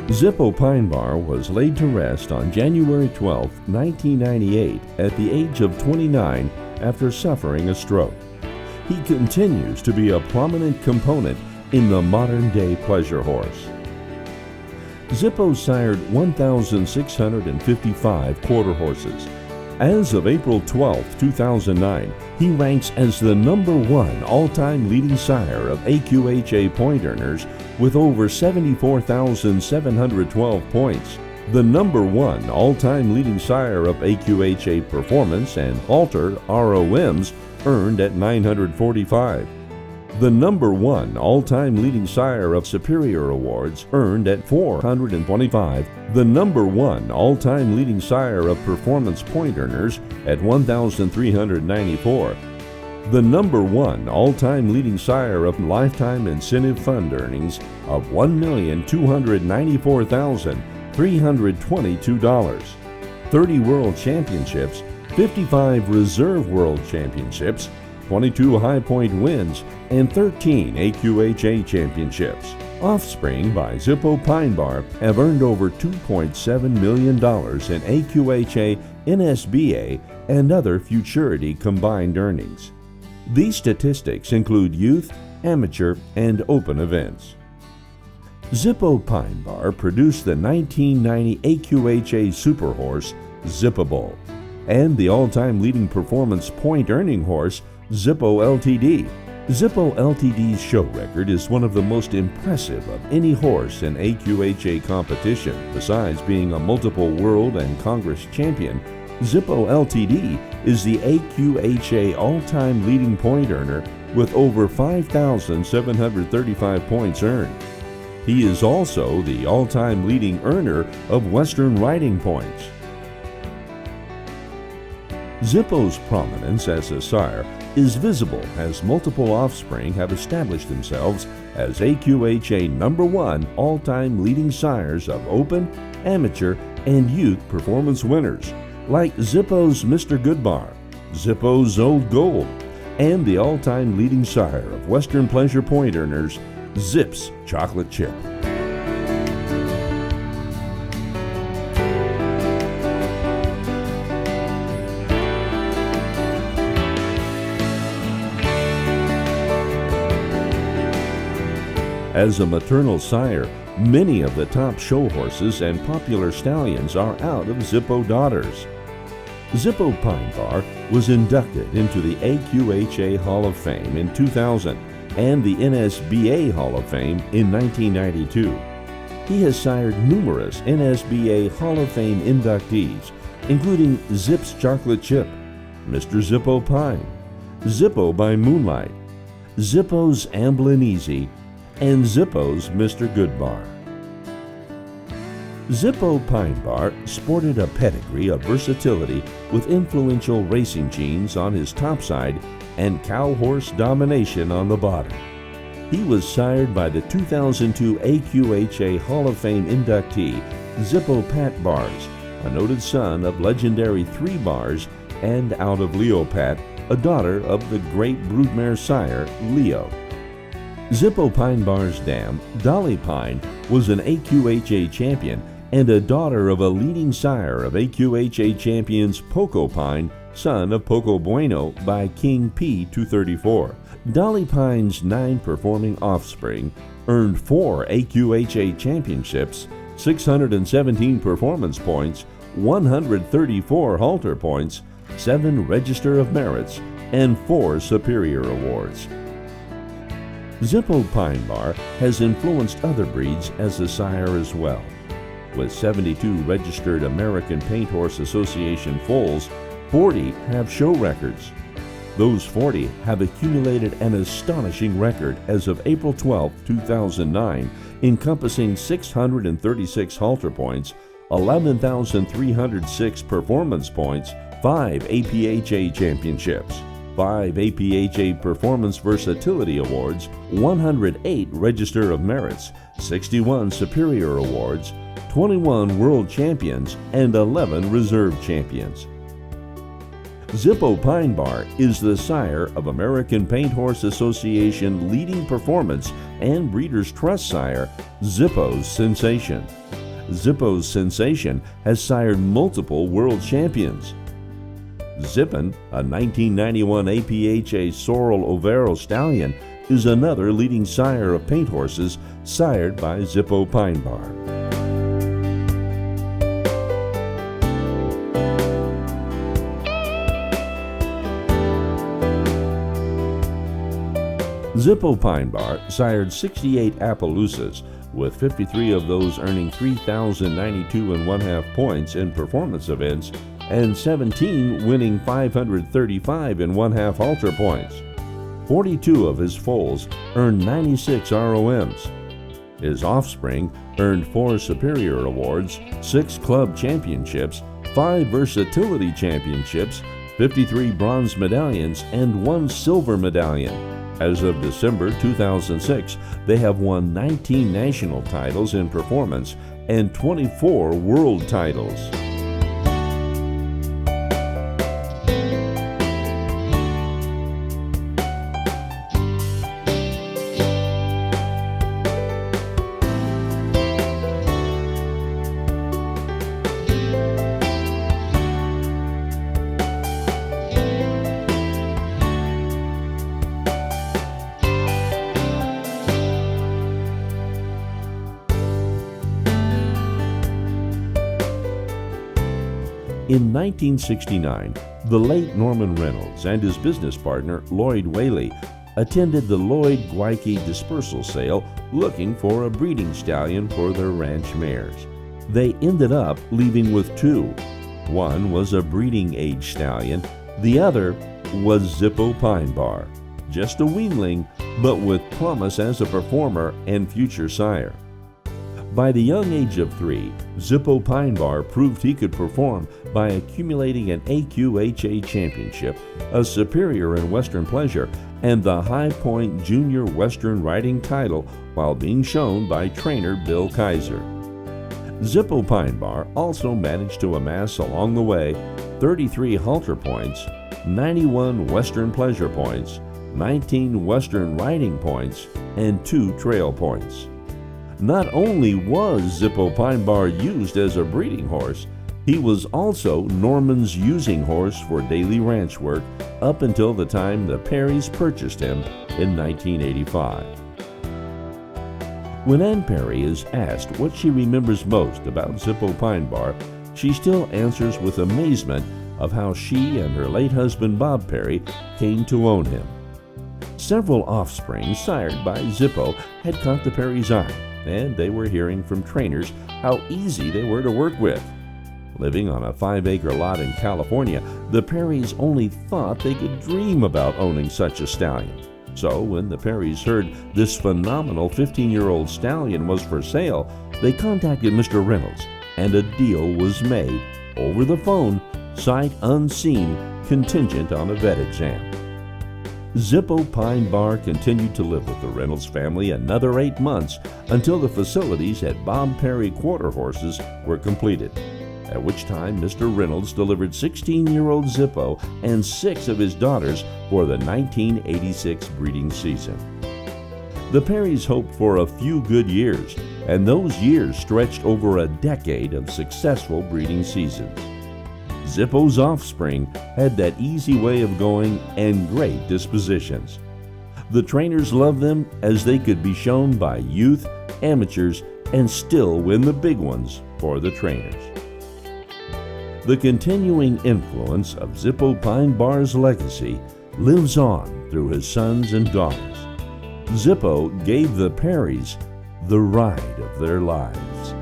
Zippo Pine Bar was laid to rest on January 12, 1998, at the age of 29 after suffering a stroke. He continues to be a prominent component in the modern-day pleasure horse. Zippo sired 1,655 quarter horses. As of April 12, 2009, he ranks as the #1 all-time leading sire of AQHA point earners with over 74,712 points, the #1 all-time leading sire of AQHA performance and Halter ROMs earned at 945, the #1 all-time leading sire of Superior Awards earned at 425, the #1 all-time leading sire of performance point earners at 1,394, the #1 all-time leading sire of lifetime incentive fund earnings of $1,294,322, 30 World Championships, 55 Reserve World Championships, 22 High Point wins, and 13 AQHA Championships. Offspring by Zippo Pine Bar have earned over $2.7 million in AQHA, NSBA, and other futurity combined earnings. These statistics include youth, amateur, and open events. Zippo Pine Bar produced the 1990 AQHA Super Horse, Zippable, and the all-time leading performance point earning horse, Zippo LTD. Zippo LTD's show record is one of the most impressive of any horse in AQHA competition. Besides being a multiple world and Congress champion, Zippo LTD is the AQHA all-time leading point earner with over 5,735 points earned. He is also the all-time leading earner of Western riding points. Zippo's prominence as a sire is visible as multiple offspring have established themselves as AQHA #1 all-time leading sires of open, amateur, and youth performance winners, like Zippo's Mr. Goodbar, Zippo's Old Gold, and the all-time leading sire of Western pleasure point earners, Zip's Chocolate Chip. As a maternal sire, many of the top show horses and popular stallions are out of Zippo daughters. Zippo Pine Bar was inducted into the AQHA Hall of Fame in 2000 and the NSBA Hall of Fame in 1992. He has sired numerous NSBA Hall of Fame inductees, including Zip's Chocolate Chip, Mr. Zippo Pine, Zippo by Moonlight, Zippo's Amblin Easy, and Zippo's Mr. Goodbar. Zippo Pine Bar sported a pedigree of versatility with influential racing genes on his topside and cow horse domination on the bottom. He was sired by the 2002 AQHA Hall of Fame inductee Zippo Pat Bars, a noted son of legendary 3 Bars, and out of Leo Pat, a daughter of the great broodmare sire Leo. Zippo Pine Bar's dam, Dolly Pine, was an AQHA champion and a daughter of a leading sire of AQHA champions Poco Pine, son of Poco Bueno by King P234. Dolly Pine's 9 performing offspring earned 4 AQHA championships, 617 performance points, 134 halter points, 7 Register of Merits, and 4 Superior Awards. Zippo Pine Bar has influenced other breeds as a sire as well. With 72 registered American Paint Horse Association foals, 40 have show records. Those 40 have accumulated an astonishing record as of April 12, 2009, encompassing 636 halter points, 11,306 performance points, 5 APHA championships, 5 APHA Performance Versatility Awards, 108 Register of Merits, 61 Superior Awards, 21 World Champions, and 11 Reserve Champions. Zippo Pine Bar is the sire of American Paint Horse Association leading performance and Breeders' Trust sire, Zippo's Sensation. Zippo's Sensation has sired multiple world champions. Zippin, a 1991 AQHA Sorrel Overo stallion, is another leading sire of paint horses sired by Zippo Pine Bar. Zippo Pine Bar sired 68 Appaloosas, with 53 of those earning 3,092 1/2 points in performance events and 17 winning 535 1/2 halter points. 42 of his foals earned 96 ROMs. His Offspring earned 4 Superior Awards, 6 Club Championships, 5 Versatility Championships, 53 Bronze Medallions, and 1 Silver Medallion. As of December 2006, they have won 19 national titles in performance and 24 world titles. In 1969, the late Norman Reynolds and his business partner Lloyd Whaley attended the Lloyd Gwyke dispersal sale looking for a breeding stallion for their ranch mares. They ended up leaving with 2. One was a breeding age stallion, the other was Zippo Pine Bar, just a weanling, but with promise as a performer and future sire. By the young age of 3, Zippo Pine Bar proved he could perform by accumulating an AQHA Championship, a Superior in Western Pleasure, and the High Point Junior Western Riding title while being shown by trainer Bill Kaiser. Zippo Pine Bar also managed to amass along the way 33 halter points, 91 Western Pleasure points, 19 Western Riding points, and 2 trail points. Not only was Zippo Pine Bar used as a breeding horse, he was also Norman's using horse for daily ranch work up until the time the Perrys purchased him in 1985. When Ann Perry is asked what she remembers most about Zippo Pine Bar, she still answers with amazement of how she and her late husband Bob Perry came to own him. Several offspring sired by Zippo had caught the Perrys' eye, and they were hearing from trainers how easy they were to work with. Living on a 5-acre lot in California, the Perrys only thought they could dream about owning such a stallion. So when the Perrys heard this phenomenal 15-year-old stallion was for sale, they contacted Mr. Reynolds, and a deal was made over the phone, sight unseen, contingent on a vet exam. Zippo Pine Bar continued to live with the Reynolds family another 8 months until the facilities at Bob Perry Quarter Horses were completed, at which time Mr. Reynolds delivered 16-year-old Zippo and 6 of his daughters for the 1986 breeding season. The Perrys hoped for a few good years, and those years stretched over a decade of successful breeding seasons. Zippo's Offspring had that easy way of going and great dispositions. The trainers loved them as they could be shown by youth, amateurs, and still win the big ones for the trainers. The continuing influence of Zippo Pine Bar's legacy lives on through his sons and daughters. Zippo gave the Perrys the ride of their lives.